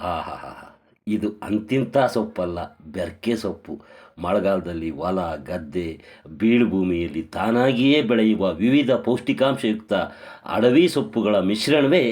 ಆಹಾಹಾ! ಇದು ಅಂತಿಂಥ ಸೊಪ್ಪಲ್ಲ, ಬೆರ್ಕೆ ಸೊಪ್ಪು. ಮಳೆಗಾಲದಲ್ಲಿ ಹೊಲ, ಗದ್ದೆ, ಬೀಳುಭೂಮಿಯಲ್ಲಿ ತಾನಾಗಿಯೇ ಬೆಳೆಯುವ ವಿವಿಧ ಪೌಷ್ಟಿಕಾಂಶಯುಕ್ತ ಅಡವಿ ಸೊಪ್ಪುಗಳ ಮಿಶ್ರಣವೇ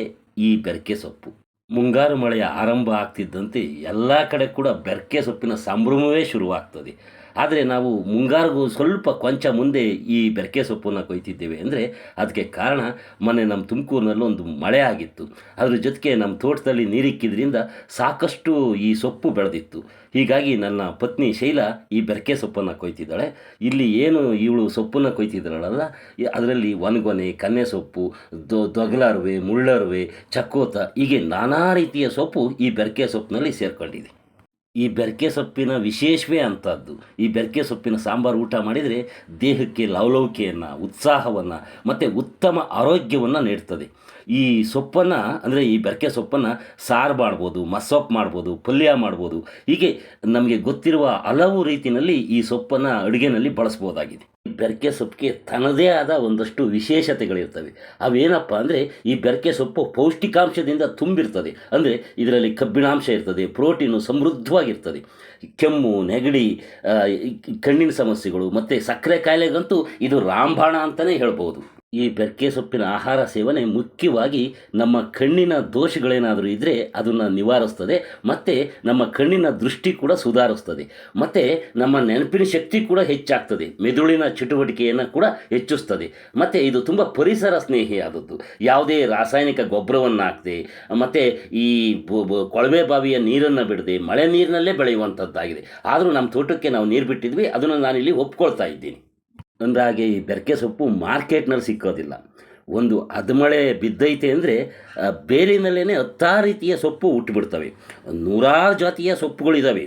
ಈ ಬೆರ್ಕೆ ಸೊಪ್ಪು. ಮುಂಗಾರು ಮಳೆಯ ಆರಂಭ ಆಗ್ತಿದ್ದಂತೆ ಎಲ್ಲ ಕಡೆ ಕೂಡ ಬೆರ್ಕೆ ಸೊಪ್ಪಿನ ಸಂಭ್ರಮವೇ ಶುರುವಾಗ್ತದೆ. ಆದರೆ ನಾವು ಮುಂಗಾರಿಗೂ ಸ್ವಲ್ಪ ಕೊಂಚ ಮುಂದೆ ಈ ಬೆರ್ಕೆ ಸೊಪ್ಪನ್ನು ಕೊಯ್ತಿದ್ದೇವೆ ಅಂದರೆ ಅದಕ್ಕೆ ಕಾರಣ ಮೊನ್ನೆ ನಮ್ಮ ತುಮಕೂರಿನಲ್ಲಿ ಒಂದು ಮಳೆ ಆಗಿತ್ತು. ಅದ್ರ ಜೊತೆಗೆ ನಮ್ಮ ತೋಟದಲ್ಲಿ ನೀರಿಕ್ಕಿದ್ರಿಂದ ಸಾಕಷ್ಟು ಈ ಸೊಪ್ಪು ಬೆಳೆದಿತ್ತು. ಹೀಗಾಗಿ ನನ್ನ ಪತ್ನಿ ಶೈಲಾ ಈ ಬೆರ್ಕೆ ಸೊಪ್ಪನ್ನು ಕೊಯ್ತಿದ್ದಾಳೆ. ಇಲ್ಲಿ ಏನು ಇವಳು ಸೊಪ್ಪನ್ನು ಕೊಯ್ತಿದ್ದಾಳಲ್ಲ, ಅದರಲ್ಲಿ ಒಣಗೊನೆ, ಕನ್ನೆ ಸೊಪ್ಪು, ದೊಗಲರ್ವೆ, ಮುಳ್ಳರ್ವೆ, ಚಕ್ಕೋತ ಹೀಗೆ ನಾನಾ ರೀತಿಯ ಸೊಪ್ಪು ಈ ಬೆರ್ಕೆ ಸೊಪ್ಪಿನಲ್ಲಿ ಸೇರಿಕೊಂಡಿದೆ. ಈ ಬೆರ್ಕೆ ಸೊಪ್ಪಿನ ವಿಶೇಷವೇ ಅಂಥದ್ದು. ಈ ಬೆರ್ಕೆ ಸೊಪ್ಪಿನ ಸಾಂಬಾರು ಊಟ ಮಾಡಿದರೆ ದೇಹಕ್ಕೆ ಲವಲವಿಕೆಯನ್ನು, ಉತ್ಸಾಹವನ್ನು ಮತ್ತು ಉತ್ತಮ ಆರೋಗ್ಯವನ್ನು ನೀಡ್ತದೆ. ಈ ಸೊಪ್ಪನ್ನು ಅಂದರೆ ಈ ಬೆರ್ಕೆ ಸೊಪ್ಪನ್ನು ಸಾರು ಮಾಡ್ಬೋದು, ಮಸ್ಸೊಪ್ಪು ಮಾಡ್ಬೋದು, ಪಲ್ಯ ಮಾಡ್ಬೋದು. ಹೀಗೆ ನಮಗೆ ಗೊತ್ತಿರುವ ಹಲವು ರೀತಿಯಲ್ಲಿ ಈ ಸೊಪ್ಪನ್ನು ಅಡುಗೆಯಲ್ಲಿ ಬಳಸ್ಬೋದಾಗಿದೆ. ಈ ಬೆರ್ಕೆ ಸೊಪ್ಪಿಗೆ ತನ್ನದೇ ಆದ ಒಂದಷ್ಟು ವಿಶೇಷತೆಗಳಿರ್ತವೆ. ಅವೇನಪ್ಪ ಅಂದರೆ ಈ ಬೆರ್ಕೆ ಸೊಪ್ಪು ಪೌಷ್ಟಿಕಾಂಶದಿಂದ ತುಂಬಿರ್ತದೆ. ಅಂದರೆ ಇದರಲ್ಲಿ ಕಬ್ಬಿಣಾಂಶ ಇರ್ತದೆ, ಪ್ರೋಟೀನು ಸಮೃದ್ಧವಾಗಿರ್ತದೆ. ಕೆಮ್ಮು, ನೆಗಡಿ, ಕಣ್ಣಿನ ಸಮಸ್ಯೆಗಳು ಮತ್ತು ಸಕ್ಕರೆ ಕಾಯಿಲೆಗಂತೂ ಇದು ರಾಮಬಾಣ ಅಂತಲೇ ಹೇಳ್ಬೋದು. ಈ ಬೆರ್ಕೆ ಸೊಪ್ಪಿನ ಆಹಾರ ಸೇವನೆ ಮುಖ್ಯವಾಗಿ ನಮ್ಮ ಕಣ್ಣಿನ ದೋಷಗಳೇನಾದರೂ ಇದ್ದರೆ ಅದನ್ನು ನಿವಾರಿಸ್ತದೆ ಮತ್ತು ನಮ್ಮ ಕಣ್ಣಿನ ದೃಷ್ಟಿ ಕೂಡ ಸುಧಾರಿಸ್ತದೆ ಮತ್ತು ನಮ್ಮ ನೆನಪಿನ ಶಕ್ತಿ ಕೂಡ ಹೆಚ್ಚಾಗ್ತದೆ, ಮೆದುಳಿನ ಚಟುವಟಿಕೆಯನ್ನು ಕೂಡ ಹೆಚ್ಚಿಸ್ತದೆ. ಮತ್ತು ಇದು ತುಂಬ ಪರಿಸರ ಸ್ನೇಹಿಯಾದದ್ದು. ಯಾವುದೇ ರಾಸಾಯನಿಕ ಗೊಬ್ಬರವನ್ನು ಹಾಕದೆ ಮತ್ತು ಈ ಕೊಳವೆ ಬಾವಿಯ ನೀರನ್ನು ಬಿಡದೆ ಮಳೆ ನೀರಿನಲ್ಲೇ ಬೆಳೆಯುವಂಥದ್ದಾಗಿದೆ. ಆದರೂ ನಮ್ಮ ತೋಟಕ್ಕೆ ನಾವು ನೀರು ಬಿಟ್ಟಿದ್ವಿ, ಅದನ್ನು ನಾನಿಲ್ಲಿ ಒಪ್ಕೊಳ್ತಾ ಇದ್ದೀನಿ. ಅಂದಾಗೆ ಈ ಬೆರ್ಕೆ ಸೊಪ್ಪು ಮಾರ್ಕೆಟ್ನಲ್ಲಿ ಸಿಕ್ಕೋದಿಲ್ಲ. ಒಂದು ಅದ್ಮಳೆ ಬಿದ್ದೈತೆ ಅಂದರೆ ಬೇರಿನಲ್ಲೇ ಹತ್ತಾರು ರೀತಿಯ ಸೊಪ್ಪು ಹುಟ್ಟುಬಿಡ್ತವೆ. ನೂರಾರು ಜಾತಿಯ ಸೊಪ್ಪುಗಳಿದ್ದಾವೆ.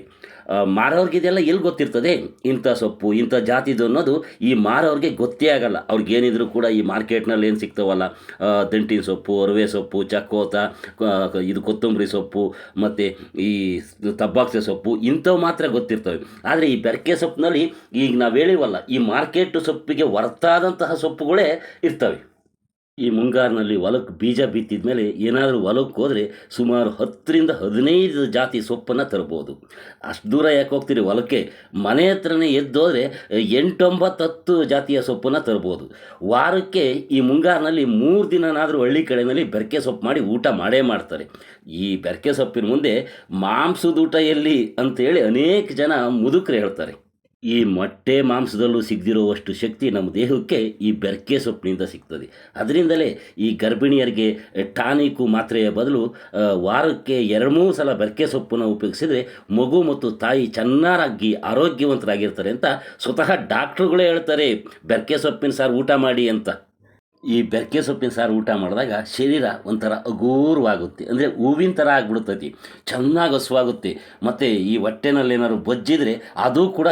ಮಾರೋರ್ಗೆ ಇದೆಲ್ಲ ಎಲ್ಲಿ ಗೊತ್ತಿರ್ತದೆ ಇಂಥ ಸೊಪ್ಪು ಇಂಥ ಜಾತಿದು ಅನ್ನೋದು ಈ ಮಾರೋರಿಗೆ ಗೊತ್ತೇ ಆಗಲ್ಲ. ಅವ್ರಿಗೇನಿದ್ರು ಕೂಡ ಈ ಮಾರ್ಕೆಟ್ನಲ್ಲಿ ಏನು ಸಿಗ್ತಾವಲ್ಲ, ದಂಟಿನ ಸೊಪ್ಪು, ಅರವೆ ಸೊಪ್ಪು, ಚಕ್ಕೋತ, ಇದು ಕೊತ್ತಂಬರಿ ಸೊಪ್ಪು ಮತ್ತು ಈ ತಬ್ಬಾಕ್ಸೆ ಸೊಪ್ಪು ಇಂಥವು ಮಾತ್ರ ಗೊತ್ತಿರ್ತವೆ. ಆದರೆ ಈ ಬೆರ್ಕೆ ಸೊಪ್ಪಿನಲ್ಲಿ ಈಗ ನಾವು ಹೇಳಿವಲ್ಲ, ಈ ಮಾರ್ಕೆಟ್ ಸೊಪ್ಪಿಗೆ ಹೊರತಾದಂತಹ ಸೊಪ್ಪುಗಳೇ ಇರ್ತವೆ. ಈ ಮುಂಗಾರಿನಲ್ಲಿ ಹೊಲಕ್ಕೆ ಬೀಜ ಬಿತ್ತಿದ ಮೇಲೆ ಏನಾದರೂ ಹೊಲಕ್ಕೆ ಹೋದರೆ ಸುಮಾರು 10ರಿಂದ 15 ಜಾತಿ ಸೊಪ್ಪನ್ನು ತರ್ಬೋದು. ಅಷ್ಟು ದೂರ ಯಾಕೆ ಹೋಗ್ತೀರಿ ಹೊಲಕ್ಕೆ? ಮನೆ ಹತ್ರನೇ ಎದ್ದೋದ್ರೆ 8, 9, 10 ಜಾತಿಯ ಸೊಪ್ಪನ್ನು ತರ್ಬೋದು. ವಾರಕ್ಕೆ ಈ ಮುಂಗಾರಿನಲ್ಲಿ 3 ದಿನನಾದರೂ ಹಳ್ಳಿ ಕಡೆಯಲ್ಲಿ ಬೆರ್ಕೆ ಸೊಪ್ಪು ಮಾಡಿ ಊಟ ಮಾಡೇ ಮಾಡ್ತಾರೆ. ಈ ಬೆರ್ಕೆ ಸೊಪ್ಪಿನ ಮುಂದೆ ಮಾಂಸದ ಊಟ ಎಲ್ಲಿ ಅಂತೇಳಿ ಅನೇಕ ಜನ ಮುದುಕರು ಹೇಳ್ತಾರೆ. ಈ ಮೊಟ್ಟೆ ಮಾಂಸದಲ್ಲೂ ಸಿಗದಿರುವಷ್ಟು ಶಕ್ತಿ ನಮ್ಮ ದೇಹಕ್ಕೆ ಈ ಬೆರ್ಕೆ ಸೊಪ್ಪಿನಿಂದ ಸಿಗ್ತದೆ. ಅದರಿಂದಲೇ ಈ ಗರ್ಭಿಣಿಯರಿಗೆ ಟಾನಿಕು ಮಾತ್ರೆಯ ಬದಲು ವಾರಕ್ಕೆ 2-3 ಸಲ ಬೆರ್ಕೆ ಸೊಪ್ಪನ್ನು ಉಪಯೋಗಿಸಿದರೆ ಮಗು ಮತ್ತು ತಾಯಿ ಚೆನ್ನಾಗಿ ಆರೋಗ್ಯವಂತರಾಗಿರ್ತಾರೆ ಅಂತ ಸ್ವತಃ ಡಾಕ್ಟ್ರುಗಳೇ ಹೇಳ್ತಾರೆ. ಬೆರ್ಕೆ ಸೊಪ್ಪಿನ ಸಾರು ಊಟ ಮಾಡಿ ಅಂತ. ಈ ಬೆರ್ಕೆ ಸೊಪ್ಪಿನ ಸಾರು ಊಟ ಮಾಡಿದಾಗ ಶರೀರ ಒಂಥರ ಹಗೂರವಾಗುತ್ತೆ, ಅಂದರೆ ಹೂವಿನ ಥರ ಆಗಿಬಿಡ್ತೈತಿ, ಚೆನ್ನಾಗಿ ಹಸುವಾಗುತ್ತೆ. ಮತ್ತು ಈ ಹೊಟ್ಟೆನಲ್ಲಿ ಏನಾದ್ರು ಬೊಜ್ಜಿದ್ರೆ ಅದು ಕೂಡ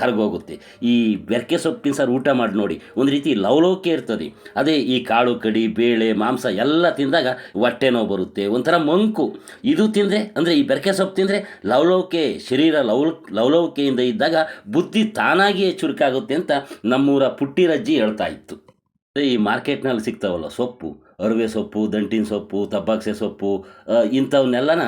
ಕರಗೋಗುತ್ತೆ. ಈ ಬೆರ್ಕೆ ಸೊಪ್ಪಿನ ಸಾರು ಊಟ ಮಾಡಿ ನೋಡಿ, ಒಂದು ರೀತಿ ಲವಲವಿಕೆ ಇರ್ತದೆ. ಅದೇ ಈ ಕಾಳು ಕಡಿ, ಬೇಳೆ, ಮಾಂಸ ಎಲ್ಲ ತಿಂದಾಗ ಹೊಟ್ಟೆ ನೋವು ಬರುತ್ತೆ, ಒಂಥರ ಮಂಕು. ಇದು ತಿಂದರೆ ಅಂದರೆ ಈ ಬೆರ್ಕೆ ಸೊಪ್ಪು ತಿಂದರೆ ಲವಲವಿಕೆ, ಶರೀರ ಲವಲವಿಕೆಯಿಂದ ಇದ್ದಾಗ ಬುದ್ಧಿ ತಾನಾಗಿಯೇ ಚುರುಕಾಗುತ್ತೆ ಅಂತ ನಮ್ಮೂರ ಪುಟ್ಟಿರಜ್ಜಿ ಹೇಳ್ತಾ ಇತ್ತು. ಈ ಮಾರ್ಕೆಟ್ನಲ್ಲಿ ಸಿಗ್ತಾವಲ್ಲ ಸೊಪ್ಪು, ಅರಿವೆ ಸೊಪ್ಪು, ದಂಟಿನ ಸೊಪ್ಪು, ತಬ್ಬಾಕ್ಸೆ ಸೊಪ್ಪು, ಇಂಥವನ್ನೆಲ್ಲನ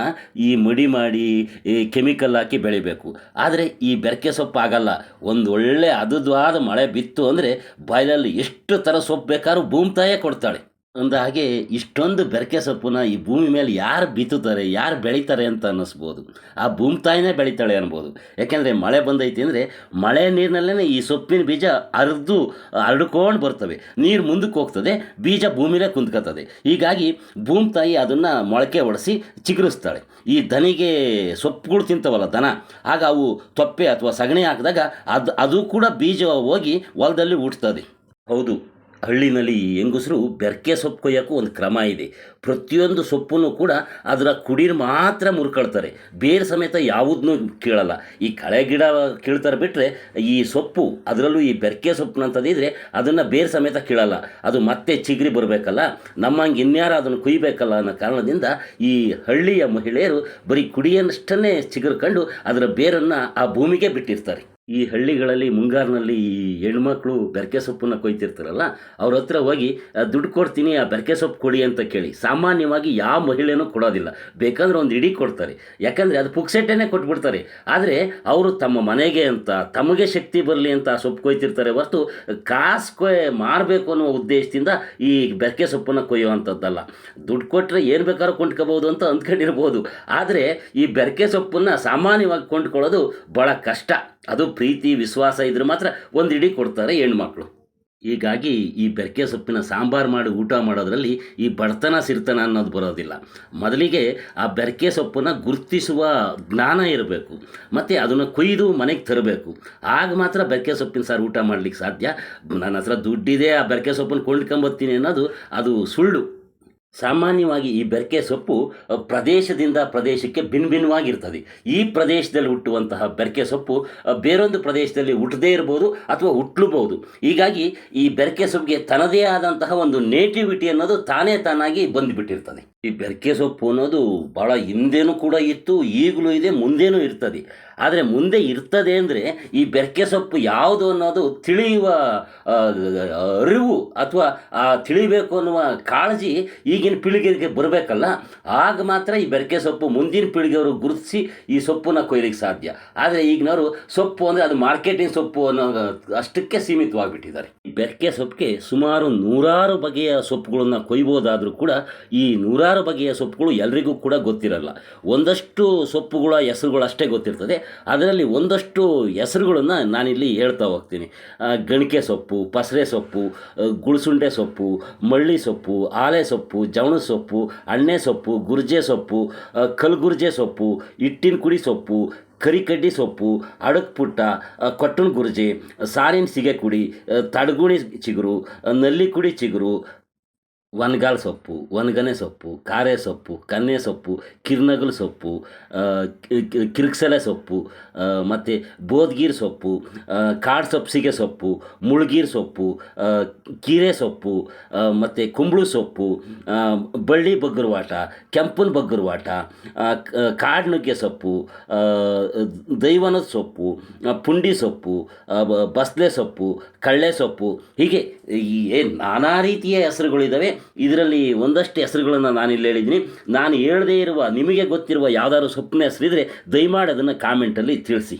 ಈ ಮಡಿ ಮಾಡಿ ಈ ಕೆಮಿಕಲ್ ಹಾಕಿ ಬೆಳಿಬೇಕು. ಆದರೆ ಈ ಬೆರ್ಕೆ ಸೊಪ್ಪು ಆಗಲ್ಲ. ಒಂದು ಒಳ್ಳೆ ಹದವಾದ ಮಳೆ ಬಿತ್ತು ಅಂದರೆ ಬಾಯಿಲಲ್ಲಿ ಎಷ್ಟು ಥರ ಸೊಪ್ಪು ಬೇಕಾದ್ರೂ ಭೂಮಿ ತಾಯೇ ಕೊಡ್ತಾಳೆ. ಅಂದಹಾಗೆ ಇಷ್ಟೊಂದು ಬೆರ್ಕೆ ಸೊಪ್ಪನ್ನ ಈ ಭೂಮಿ ಮೇಲೆ ಯಾರು ಬಿತ್ತುತ್ತಾರೆ, ಯಾರು ಬೆಳೀತಾರೆ ಅಂತ ಅನ್ನಿಸ್ಬೋದು. ಆ ಭೂಮಿ ತಾಯಿನೇ ಬೆಳೀತಾಳೆ ಅನ್ಬೋದು. ಯಾಕೆಂದರೆ ಮಳೆ ಬಂದೈತಿ ಅಂದರೆ ಮಳೆ ನೀರಿನಲ್ಲೇ ಈ ಸೊಪ್ಪಿನ ಬೀಜ ಹರಡ್ಕೊಂಡು ಬರ್ತವೆ, ನೀರು ಮುಂದಕ್ಕೆ ಹೋಗ್ತದೆ, ಬೀಜ ಭೂಮಿಲೇ ಕುಂತ್ಕೋತದೆ. ಹೀಗಾಗಿ ಭೂಮಿ ತಾಯಿ ಅದನ್ನು ಮೊಳಕೆ ಹೊಡೆಸಿ ಚಿಗುರಿಸ್ತಾಳೆ. ಈ ದನಿಗೆ ಸೊಪ್ಪುಗಳು ತಿಂತವಲ್ಲ ದನ, ಆಗ ಅವು ತೊಪ್ಪೆ ಅಥವಾ ಸಗಣಿ ಹಾಕಿದಾಗ ಅದು ಕೂಡ ಬೀಜ ಹೋಗಿ ಹೊಲದಲ್ಲಿ ಹುಟ್ತದೆ. ಹೌದು, ಹಳ್ಳಿನಲ್ಲಿ ಹೆಂಗಸರು ಬೆರ್ಕೆ ಸೊಪ್ಪು ಕೊಯ್ಯೋಕ್ಕೂ ಒಂದು ಕ್ರಮ ಇದೆ. ಪ್ರತಿಯೊಂದು ಸೊಪ್ಪನ್ನು ಕೂಡ ಅದರ ಕುಡಿನ ಮಾತ್ರ ಮುರ್ಕೊಳ್ತಾರೆ, ಬೇರೆ ಸಮೇತ ಯಾವುದನ್ನೂ ಕೀಳಲ್ಲ. ಈ ಕಳೆ ಗಿಡ ಕೀಳ್ತಾರೆ ಬಿಟ್ಟರೆ ಈ ಸೊಪ್ಪು, ಅದರಲ್ಲೂ ಈ ಬೆರ್ಕೆ ಸೊಪ್ಪಿನಂಥದ್ದಿದ್ರೆ ಅದನ್ನು ಬೇರೆ ಸಮೇತ ಕೀಳಲ್ಲ. ಅದು ಮತ್ತೆ ಚಿಗುರಿ ಬರಬೇಕಲ್ಲ, ನಮ್ಮಂಗೆ ಇನ್ಯಾರು ಅದನ್ನು ಕುಯ್ಬೇಕಲ್ಲ ಅನ್ನೋ ಕಾರಣದಿಂದ ಈ ಹಳ್ಳಿಯ ಮಹಿಳೆಯರು ಬರೀ ಕುಡಿಯನ್ನಷ್ಟನ್ನೇ ಚಿಗುರ್ಕೊಂಡು ಅದರ ಬೇರನ್ನು ಆ ಭೂಮಿಗೆ ಬಿಟ್ಟಿರ್ತಾರೆ. ಈ ಹಳ್ಳಿಗಳಲ್ಲಿ ಮುಂಗಾರಿನಲ್ಲಿ ಈ ಹೆಣ್ಮಕ್ಳು ಬೆರಕೆ ಸೊಪ್ಪನ್ನು ಕೊಯ್ತಿರ್ತಾರಲ್ಲ, ಅವ್ರ ಹತ್ರ ಹೋಗಿ ದುಡ್ಡು ಕೊಡ್ತೀನಿ ಆ ಬೆರಕೆ ಸೊಪ್ಪು ಕೊಡಿ ಅಂತ ಕೇಳಿ. ಸಾಮಾನ್ಯವಾಗಿ ಯಾವ ಮಹಿಳೆನೂ ಕೊಡೋದಿಲ್ಲ. ಬೇಕಂದ್ರೆ ಒಂದು ಇಡೀ ಕೊಡ್ತಾರೆ. ಯಾಕಂದರೆ ಅದು ಪುಕ್ಸೆಟ್ಟೇನೆ ಕೊಟ್ಬಿಡ್ತಾರೆ. ಆದರೆ ಅವರು ತಮ್ಮ ಮನೆಗೆ ಅಂತ, ತಮಗೆ ಶಕ್ತಿ ಬರಲಿ ಅಂತ ಆ ಸೊಪ್ಪು ಕೊಯ್ತಿರ್ತಾರೆ ಹೊರತು ಕಾಸು ಮಾರಬೇಕು ಅನ್ನೋ ಉದ್ದೇಶದಿಂದ ಈ ಬೆರಕೆ ಸೊಪ್ಪನ್ನು ಕೊಯ್ಯುವಂಥದ್ದಲ್ಲ. ದುಡ್ಡು ಕೊಟ್ಟರೆ ಏನು ಬೇಕಾದ್ರೂ ಕೊಂಡ್ಕೋಬೋದು ಅಂತ ಅಂದ್ಕೊಂಡಿರ್ಬೋದು. ಆದರೆ ಈ ಬೆರಕೆ ಸೊಪ್ಪನ್ನು ಸಾಮಾನ್ಯವಾಗಿ ಕೊಂಡ್ಕೊಳ್ಳೋದು ಭಾಳ ಕಷ್ಟ. ಅದು ಪ್ರೀತಿ ವಿಶ್ವಾಸ ಇದ್ರೆ ಮಾತ್ರ ಒಂದು ಇಡೀ ಕೊಡ್ತಾರೆ ಹೆಣ್ಮಕ್ಳು. ಹೀಗಾಗಿ ಈ ಬೆರಕೆ ಸೊಪ್ಪಿನ ಸಾಂಬಾರು ಮಾಡಿ ಊಟ ಮಾಡೋದ್ರಲ್ಲಿ ಈ ಬಡತನ ಸಿರ್ತನ ಅನ್ನೋದು ಬರೋದಿಲ್ಲ. ಮೊದಲಿಗೆ ಆ ಬೆರಕೆ ಸೊಪ್ಪನ್ನು ಗುರುತಿಸುವ ಜ್ಞಾನ ಇರಬೇಕು, ಮತ್ತು ಅದನ್ನು ಕೊಯ್ದು ಮನೆಗೆ ತರಬೇಕು. ಆಗ ಮಾತ್ರ ಬೆರಕೆ ಸೊಪ್ಪಿನ ಸಾರು ಊಟ ಮಾಡಲಿಕ್ಕೆ ಸಾಧ್ಯ. ನನ್ನ ಹತ್ರ ದುಡ್ಡಿದೆ ಆ ಬೆರಕೆ ಸೊಪ್ಪನ್ನು ಕೊಂಡ್ಕೊಂಬರ್ತೀನಿ ಅನ್ನೋದು ಅದು ಸುಳ್ಳು. ಸಾಮಾನ್ಯವಾಗಿ ಈ ಬೆರಕೆ ಸೊಪ್ಪು ಪ್ರದೇಶದಿಂದ ಪ್ರದೇಶಕ್ಕೆ ಭಿನ್ನವಾಗಿರ್ತದೆ. ಈ ಪ್ರದೇಶದಲ್ಲಿ ಹುಟ್ಟುವಂತಹ ಬೆರಕೆ ಸೊಪ್ಪು ಬೇರೊಂದು ಪ್ರದೇಶದಲ್ಲಿ ಹುಟ್ಟದೇ ಇರ್ಬೋದು ಅಥವಾ ಹುಟ್ಟಲೂಬಹುದು. ಹೀಗಾಗಿ ಈ ಬೆರಕೆ ಸೊಪ್ಪಿಗೆ ತನ್ನದೇ ಆದಂತಹ ಒಂದು ನೇಟಿವಿಟಿ ಅನ್ನೋದು ತಾನಾಗಿ ಬಂದುಬಿಟ್ಟಿರ್ತದೆ. ಈ ಬೆರಕೆ ಸೊಪ್ಪು ಅನ್ನೋದು ಭಾಳ ಹಿಂದೆನೂ ಕೂಡ ಇತ್ತು, ಈಗಲೂ ಇದೆ, ಮುಂದೇನೂ ಇರ್ತದೆ. ಆದರೆ ಮುಂದೆ ಇರ್ತದೆ ಅಂದರೆ ಈ ಬೆರಕೆ ಸೊಪ್ಪು ಯಾವುದು ಅನ್ನೋದು ತಿಳಿಯುವ ಅರಿವು ಅಥವಾ ತಿಳಿಬೇಕು ಅನ್ನುವ ಕಾಳಜಿ ಈಗಿನ ಪೀಳಿಗೆಗೆ ಬರಬೇಕಲ್ಲ. ಆಗ ಮಾತ್ರ ಈ ಬೆರಕೆ ಸೊಪ್ಪು ಮುಂದಿನ ಪೀಳಿಗೆಯವರು ಗುರುತಿಸಿ ಈ ಸೊಪ್ಪನ್ನು ಕೊಯ್ಲಿಕ್ಕೆ ಸಾಧ್ಯ. ಆದರೆ ಈಗಿನವರು ಸೊಪ್ಪು ಅಂದರೆ ಅದು ಮಾರ್ಕೆಟಿಂಗ್ ಸೊಪ್ಪು ಅನ್ನೋ ಅಷ್ಟಕ್ಕೆ ಸೀಮಿತವಾಗಿಬಿಟ್ಟಿದ್ದಾರೆ. ಈ ಬೆರಕೆ ಸೊಪ್ಪಿಗೆ ಸುಮಾರು 100 ಬಗೆಯ ಸೊಪ್ಪುಗಳನ್ನು ಕೊಯ್ಬೋದಾದರೂ ಕೂಡ ಈ 100 ಬಗೆಯ ಸೊಪ್ಪುಗಳು ಎಲ್ರಿಗೂ ಕೂಡ ಗೊತ್ತಿರಲ್ಲ. ಒಂದಷ್ಟು ಸೊಪ್ಪುಗಳ ಹೆಸರುಗಳು ಅಷ್ಟೇ ಗೊತ್ತಿರ್ತದೆ. ಅದರಲ್ಲಿ ಒಂದಷ್ಟು ಹೆಸರುಗಳನ್ನು ನಾನಿಲ್ಲಿ ಹೇಳ್ತಾ ಹೋಗ್ತೀನಿ. ಗಣಿಕೆ ಸೊಪ್ಪು, ಪಸರೆ ಸೊಪ್ಪು, ಗುಳಸುಂಡೆ ಸೊಪ್ಪು, ಮಳ್ಳಿ ಸೊಪ್ಪು, ಆಲೆ ಸೊಪ್ಪು, ಜವಣ ಸೊಪ್ಪು, ಅಣ್ಣೆ ಸೊಪ್ಪು, ಗುರ್ಜೆ ಸೊಪ್ಪು, ಕಲ್ಗುರ್ಜೆ ಸೊಪ್ಪು, ಹಿಟ್ಟಿನ ಕುಡಿ ಸೊಪ್ಪು, ಕರಿಕಡ್ಡಿ ಸೊಪ್ಪು, ಅಡಕ್ ಪುಟ್ಟ, ಕೊಟ್ಟಣ ಗುರ್ಜೆ, ಸಾರಿನ ಸಿಗೆ ಕುಡಿ, ತಡಗುಣಿ ಚಿಗುರು, ನಲ್ಲಿ ಕುಡಿ ಚಿಗುರು, ಒಣಗಾಲ್ ಸೊಪ್ಪು, ಒಣಗನೆ ಸೊಪ್ಪು, ಕಾರೆ ಸೊಪ್ಪು, ಕನ್ನೆ ಸೊಪ್ಪು, ಕಿರ್ನಗಲು ಸೊಪ್ಪು, ಕಿರ್ಕ್ಸಲೆ ಸೊಪ್ಪು, ಮತ್ತು ಬೋದ್ಗೀರ್ ಸೊಪ್ಪು, ಕಾಡು ಸೊಪ್ಸಿಗೆ ಸೊಪ್ಪು, ಮುಳ್ಗೀರ್ ಸೊಪ್ಪು, ಕೀರೆ ಸೊಪ್ಪು, ಮತ್ತು ಕುಂಬಳು ಸೊಪ್ಪು, ಬಳ್ಳಿ ಬಗ್ಗರವಾಟ, ಕೆಂಪನ ಬಗ್ಗರವಾಟ, ಕಾಡು ನುಗ್ಗೆ ಸೊಪ್ಪು, ದೈವನದ ಸೊಪ್ಪು, ಪುಂಡಿ ಸೊಪ್ಪು, ಬಸ್ಲೆ ಸೊಪ್ಪು, ಕಳ್ಳೆ ಸೊಪ್ಪು, ಹೀಗೆ ನಾನಾ ರೀತಿಯ ಹೆಸರುಗಳಿದ್ದಾವೆ. ಇದರಲ್ಲಿ ಒಂದಷ್ಟು ಹೆಸರುಗಳನ್ನು ನಾನಿಲ್ಲಿ ಹೇಳಿದ್ದೀನಿ. ನಾನು ಹೇಳದೇ ಇರುವ ನಿಮಗೆ ಗೊತ್ತಿರುವ ಯಾವ್ದಾದ್ರು ಸೊಪ್ಪಿನ ಹೆಸರಿದ್ರೆ ದಯಮಾಡಿ ಅದನ್ನು ಕಾಮೆಂಟಲ್ಲಿ ತಿಳಿಸಿ.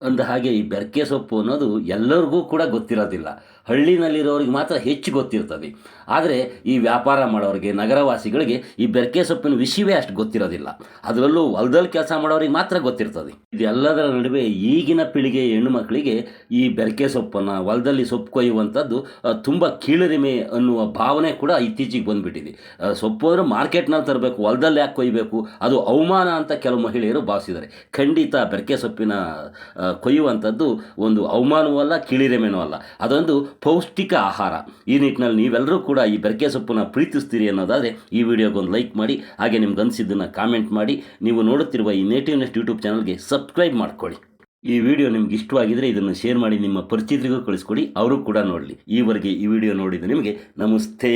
ಅಂದ ಹಾಗೆ ಈ ಬೆರಕೆ ಸೊಪ್ಪು ಅನ್ನೋದು ಎಲ್ಲರಿಗೂ ಕೂಡ ಗೊತ್ತಿರೋದಿಲ್ಲ. ಹಳ್ಳಿನಲ್ಲಿರೋರಿಗೆ ಮಾತ್ರ ಹೆಚ್ಚು ಗೊತ್ತಿರ್ತದೆ. ಆದರೆ ಈ ವ್ಯಾಪಾರ ಮಾಡೋರಿಗೆ, ನಗರವಾಸಿಗಳಿಗೆ ಈ ಬೆರಕೆ ಸೊಪ್ಪಿನ ವಿಷಯವೇ ಅಷ್ಟು ಗೊತ್ತಿರೋದಿಲ್ಲ. ಅದರಲ್ಲೂ ಹೊಲದಲ್ಲಿ ಕೆಲಸ ಮಾಡೋರಿಗೆ ಮಾತ್ರ ಗೊತ್ತಿರ್ತದೆ. ಇದೆಲ್ಲದರ ನಡುವೆ ಈಗಿನ ಪೀಳಿಗೆ ಹೆಣ್ಣು ಮಕ್ಕಳಿಗೆ ಈ ಬೆರಕೆ ಸೊಪ್ಪನ್ನು ಹೊಲದಲ್ಲಿ ಸೊಪ್ಪು ಕೊಯ್ಯುವಂಥದ್ದು ತುಂಬ ಕೀಳರಿಮೆ ಅನ್ನುವ ಭಾವನೆ ಕೂಡ ಇತ್ತೀಚೆಗೆ ಬಂದುಬಿಟ್ಟಿದೆ. ಸೊಪ್ಪು ಅಂದರೆ ಮಾರ್ಕೆಟ್ನಲ್ಲಿ ತರಬೇಕು, ಹೊಲದಲ್ಲಿ ಯಾಕೆ ಕೊಯ್ಯಬೇಕು, ಅದು ಅವಮಾನ ಅಂತ ಕೆಲವು ಮಹಿಳೆಯರು ಭಾವಿಸಿದ್ದಾರೆ. ಖಂಡಿತ ಬೆರಕೆ ಸೊಪ್ಪಿನ ಕೊಯ್ಯುವಂಥದ್ದು ಒಂದು ಅವಮಾನವೂ ಅಲ್ಲ, ಕೀಳಿರಿಮೆನೂ ಅಲ್ಲ. ಅದೊಂದು ಪೌಷ್ಟಿಕ ಆಹಾರ. ಈ ನಿಟ್ಟಿನಲ್ಲಿ ನೀವೆಲ್ಲರೂ ಕೂಡ ಈ ಬೆರಕೆ ಸೊಪ್ಪನ್ನು ಪ್ರೀತಿಸ್ತೀರಿ ಅನ್ನೋದಾದರೆ ಈ ವಿಡಿಯೋಗೊಂದು ಲೈಕ್ ಮಾಡಿ, ಹಾಗೆ ನಿಮ್ಗೆ ಅನಿಸಿದ್ದನ್ನು ಕಾಮೆಂಟ್ ಮಾಡಿ. ನೀವು ನೋಡುತ್ತಿರುವ ಈ ನೇಟಿವ್ ನೆಸ್ಟ್ ಯೂಟ್ಯೂಬ್ ಚಾನಲ್ಗೆ ಸಬ್ಸ್ಕ್ರೈಬ್ ಮಾಡ್ಕೊಳ್ಳಿ. ಈ ವಿಡಿಯೋ ನಿಮ್ಗೆ ಇಷ್ಟವಾಗಿದ್ದರೆ ಇದನ್ನು ಶೇರ್ ಮಾಡಿ, ನಿಮ್ಮ ಪರಿಚಿತರಿಗೂ ಕಳಿಸ್ಕೊಡಿ, ಅವರು ಕೂಡ ನೋಡಲಿ. ಈವರೆಗೆ ಈ ವಿಡಿಯೋ ನೋಡಿದ ನಿಮಗೆ ನಮಸ್ತೆ.